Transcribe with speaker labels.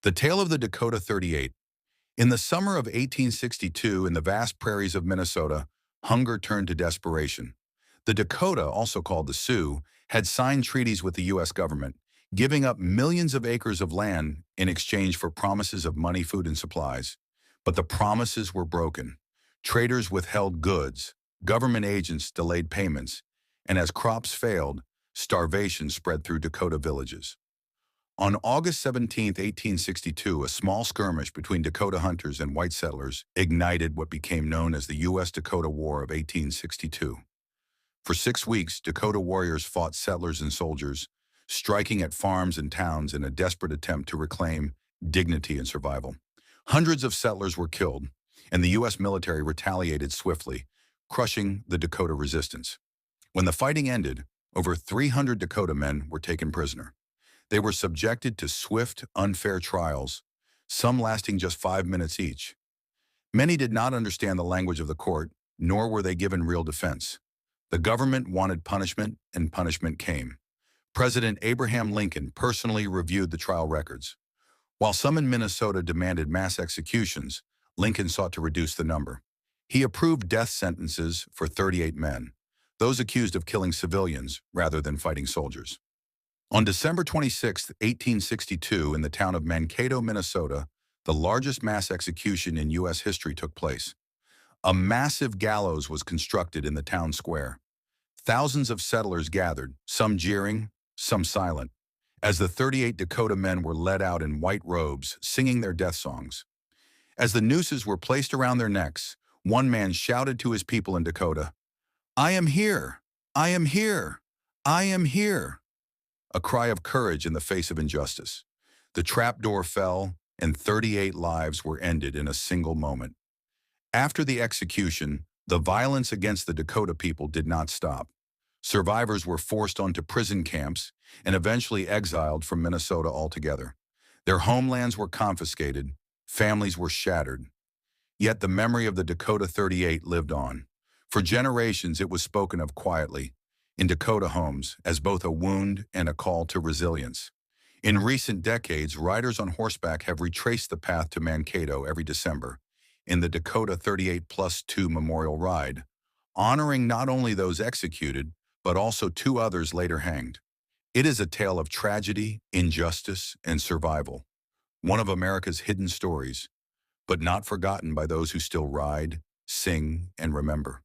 Speaker 1: The tale of the Dakota 38. In the summer of 1862, in the vast prairies of Minnesota, hunger turned to desperation. The Dakota, also called the Sioux, had signed treaties with the U.S. government, giving up millions of acres of land in exchange for promises of money, food, and supplies. But the promises were broken. Traders withheld goods, government agents delayed payments, and as crops failed, starvation spread through Dakota villages. On August 17, 1862, a small skirmish between Dakota hunters and white settlers ignited what became known as the U.S.-Dakota War of 1862. For 6 weeks, Dakota warriors fought settlers and soldiers, striking at farms and towns in a desperate attempt to reclaim dignity and survival. Hundreds of settlers were killed, and the U.S. military retaliated swiftly, crushing the Dakota resistance. When the fighting ended, over 300 Dakota men were taken prisoner. They were subjected to swift, unfair trials, some lasting just 5 minutes each. Many did not understand the language of the court, nor were they given real defense. The government wanted punishment, and punishment came. President Abraham Lincoln personally reviewed the trial records. While some in Minnesota demanded mass executions, Lincoln sought to reduce the number. He approved death sentences for 38 men, those accused of killing civilians rather than fighting soldiers. On December 26, 1862, in the town of Mankato, Minnesota, the largest mass execution in U.S. history took place. A massive gallows was constructed in the town square. Thousands of settlers gathered, some jeering, some silent, as the 38 Dakota men were led out in white robes, singing their death songs. As the nooses were placed around their necks, one man shouted to his people in Dakota, "I am here! I am here! I am here!" A cry of courage in the face of injustice. The trapdoor fell, and 38 lives were ended in a single moment. After the execution, the violence against the Dakota people did not stop. Survivors were forced onto prison camps and eventually exiled from Minnesota altogether. Their homelands were confiscated, families were shattered. Yet the memory of the Dakota 38 lived on. For generations, it was spoken of quietly in Dakota homes as both a wound and a call to resilience. In recent decades, riders on horseback have retraced the path to Mankato every December in the Dakota 38+2 Memorial Ride, honoring not only those executed, but also 2 others later hanged. It is a tale of tragedy, injustice, and survival, one of America's hidden stories, but not forgotten by those who still ride, sing, and remember.